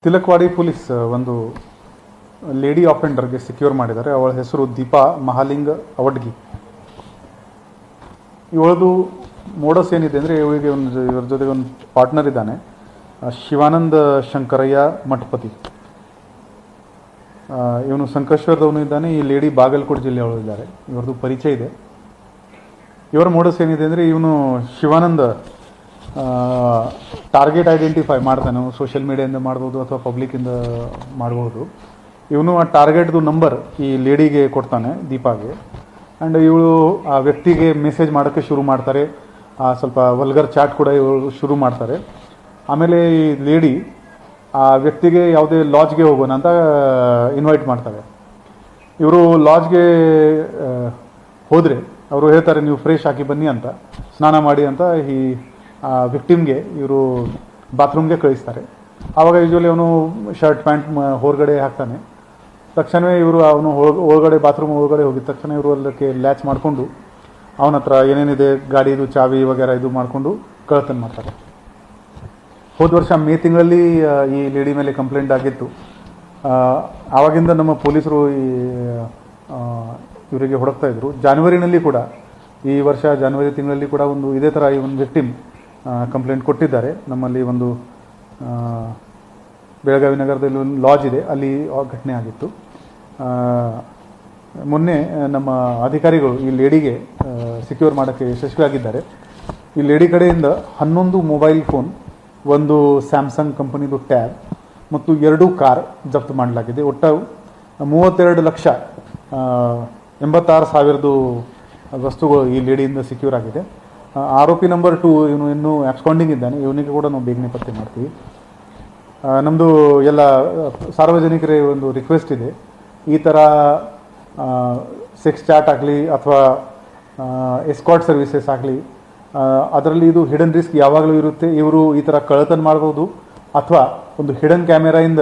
ತಿಲಕ್ವಾಡಿ police ಒಂದು lady ಆಫೆಂಡರ್ಗೆ secure ಮಾಡಿದ್ದಾರೆ. ಅವಳ ಹೆಸರು ದೀಪಾ ಮಹಾಲಿಂಗ ಅವಡ್ಗಿ. ಇವಳದು ಮೋಡಸ್ ಏನಿದೆ ಅಂದರೆ, ಇವಳಿಗೆ ಇವ್ರ ಜೊತೆಗೆ ಒಂದು ಪಾರ್ಟ್ನರ್ ಇದ್ದಾನೆ, ಶಿವಾನಂದ ಶಂಕರಯ್ಯ ಮಠಪತಿ. ಇವನು ಸಂಕೇಶ್ವರದವನು ಇದ್ದಾನೆ. ಈ ಲೇಡಿ ಬಾಗಲಕೋಟೆ ಜಿಲ್ಲೆಯವರು ಇದ್ದಾರೆ. ಇವ್ರದ್ದು ಪರಿಚಯ ಇದೆ. ಇವರ ಮೋಡಸ್ ಏನಿದೆ ಅಂದರೆ, ಇವನು ಶಿವಾನಂದ ಟಾರ್ಗೆಟ್ ಐಡೆಂಟಿಫೈ ಮಾಡ್ತಾನೆ. ಸೋಷಿಯಲ್ ಮೀಡಿಯಾದಿಂದ ಮಾಡ್ಬೋದು ಅಥವಾ ಪಬ್ಲಿಕ್ಕಿಂದ ಮಾಡ್ಬೋದು. ಇವನು ಆ ಟಾರ್ಗೆಟ್ದು ನಂಬರ್ ಈ ಲೇಡಿಗೆ ಕೊಡ್ತಾನೆ, ದೀಪಾಗೆ. ಆ್ಯಂಡ್ ಇವಳು ಆ ವ್ಯಕ್ತಿಗೆ ಮೆಸೇಜ್ ಮಾಡೋಕ್ಕೆ ಶುರು ಮಾಡ್ತಾರೆ. ಸ್ವಲ್ಪ ವಲ್ಗರ್ ಚಾಟ್ ಕೂಡ ಇವಳು ಶುರು ಮಾಡ್ತಾರೆ. ಆಮೇಲೆ ಈ ಲೇಡಿ ಆ ವ್ಯಕ್ತಿಗೆ ಯಾವುದೇ ಲಾಡ್ಜ್ಗೆ ಹೋಗೋಣ ಅಂತ ಇನ್ವೈಟ್ ಮಾಡ್ತಾರೆ. ಇವರು ಲಾಡ್ಜ್ಗೆ ಹೋದರೆ ಅವರು ಹೇಳ್ತಾರೆ, ನೀವು ಫ್ರೆಶ್ ಹಾಕಿ ಬನ್ನಿ ಅಂತ, ಸ್ನಾನ ಮಾಡಿ ಅಂತ ಈ ವಿಕ್ಟಿಮ್ಗೆ ಇವರು ಬಾತ್ರೂಮ್ಗೆ ಕಳಿಸ್ತಾರೆ. ಆವಾಗ ಯೂಶ್ವಲಿ ಅವನು ಶರ್ಟ್ ಪ್ಯಾಂಟ್ ಹೊರಗಡೆ ಹಾಕ್ತಾನೆ. ತಕ್ಷಣವೇ ಇವರು ಅವನು ಒಳಗಡೆ ಬಾತ್ರೂಮ್ ಒಳಗಡೆ ಹೋಗಿದ ತಕ್ಷಣ ಇವರು ಅದಕ್ಕೆ ಲ್ಯಾಚ್ ಮಾಡಿಕೊಂಡು ಅವನ ಹತ್ರ ಏನೇನಿದೆ ಗಾಡಿದು ಚಾವಿ ವಗೇರಾ ಇದು ಮಾಡಿಕೊಂಡು ಕಳ್ಳತನ ಮಾಡ್ತಾರೆ. ಹೋದ ವರ್ಷ ಮೇ ತಿಂಗಳಲ್ಲಿ ಈ ಲೇಡಿ ಮೇಲೆ ಕಂಪ್ಲೇಂಟ್ ಆಗಿತ್ತು. ಆವಾಗಿಂದ ನಮ್ಮ ಪೊಲೀಸರು ಇವರಿಗೆ ಹುಡುಕ್ತಾ ಇದ್ರು. ಜಾನ್ವರಿನಲ್ಲಿ ಕೂಡ, ಈ ವರ್ಷ ಜಾನ್ವರಿ ತಿಂಗಳಲ್ಲಿ ಕೂಡ ಒಂದು ಇದೇ ಥರ ಈ ಒಂದು ವಿಕ್ಟಿಮ್ ಕಂಪ್ಲೇಂಟ್ ಕೊಟ್ಟಿದ್ದಾರೆ. ನಮ್ಮಲ್ಲಿ ಒಂದು ಬೆಳಗಾವಿ ನಗರದಲ್ಲಿ ಒಂದು ಲಾಡ್ಜ್ ಇದೆ, ಅಲ್ಲಿ ಘಟನೆ ಆಗಿತ್ತು. ಮೊನ್ನೆ ನಮ್ಮ ಅಧಿಕಾರಿಗಳು ಈ ಲೇಡಿಗೆ ಸೆಕ್ಯೂರ್ ಮಾಡೋಕ್ಕೆ ಯಶಸ್ವಿಯಾಗಿದ್ದಾರೆ. ಈ ಲೇಡಿ ಕಡೆಯಿಂದ 11 ಮೊಬೈಲ್ ಫೋನ್, ಒಂದು ಸ್ಯಾಮ್ಸಂಗ್ ಕಂಪನಿದು ಟ್ಯಾಬ್ ಮತ್ತು 2 ಕಾರ್ ಜಪ್ತು ಮಾಡಲಾಗಿದೆ. ಒಟ್ಟು 32,86,000 ವಸ್ತುಗಳು ಈ ಲೇಡಿಯಿಂದ ಸೆಕ್ಯೂರ್ ಆಗಿದೆ. ಆರೋಪಿ ನಂಬರ್ 2 ಇವನು ಇನ್ನೂ ಆಬ್ಸ್ಕಾಂಡಿಂಗ್ ಇದ್ದಾನೆ. ಇವನಿಗೆ ಕೂಡ ನಾವು ಬೇಗನೆ ಪತ್ತೆ ಮಾಡ್ತೀವಿ. ನಮ್ಮದು ಎಲ್ಲ ಸಾರ್ವಜನಿಕರೇ ಒಂದು ರಿಕ್ವೆಸ್ಟ್ ಇದೆ, ಈ ಥರ ಸೆಕ್ಸ್ ಚಾಟ್ ಆಗಲಿ ಅಥವಾ ಎಸ್ಕಾರ್ಟ್ ಸರ್ವಿಸಸ್ ಆಗಲಿ, ಅದರಲ್ಲಿ ಇದು ಹಿಡನ್ ರಿಸ್ಕ್ ಯಾವಾಗಲೂ ಇರುತ್ತೆ. ಇವರು ಈ ಥರ ಕಳ್ಳತನ ಮಾಡ್ಬೋದು ಅಥವಾ ಒಂದು ಹಿಡನ್ ಕ್ಯಾಮೆರಾಯಿಂದ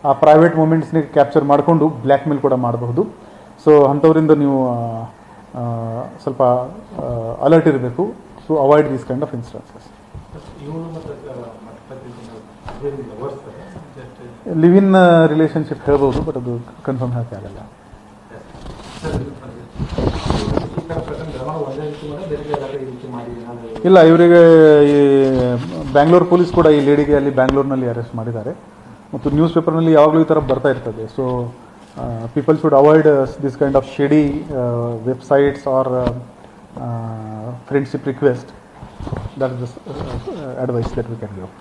ಆ ಪ್ರೈವೇಟ್ ಮೂಮೆಂಟ್ಸ್ನ ಕ್ಯಾಪ್ಚರ್ ಮಾಡಿಕೊಂಡು ಬ್ಲ್ಯಾಕ್ ಮೇಲ್ ಕೂಡ ಮಾಡಬಹುದು. ಸೊ ಅಂಥವರಿಂದ ನೀವು ಸ್ವಲ್ಪ ಅಲರ್ಟ್ ಇರಬೇಕು to avoid these kind of instances. Live in relationship ಹೇಳ್ಬೋದು, ಬಟ್ ಅದು ಕನ್ಫರ್ಮ್ ಹೇಳಕ್ಕೆ ಆಗಲ್ಲ. ಇಲ್ಲ, ಇವರಿಗೆ ಈ ಬ್ಯಾಂಗ್ಳೂರ್ ಪೊಲೀಸ್ ಕೂಡ ಈ ಲೇಡಿಗೆ ಅಲ್ಲಿ ಬ್ಯಾಂಗ್ಳೂರ್ನಲ್ಲಿ ಅರೆಸ್ಟ್ ಮಾಡಿದ್ದಾರೆ. ಮತ್ತು ನ್ಯೂಸ್ ಪೇಪರ್ನಲ್ಲಿ ಯಾವಾಗಲೂ ಈ ಥರ ಬರ್ತಾ ಇರ್ತದೆ. So people should avoid this kind of shady websites or friendship request. That is the advice that we can give.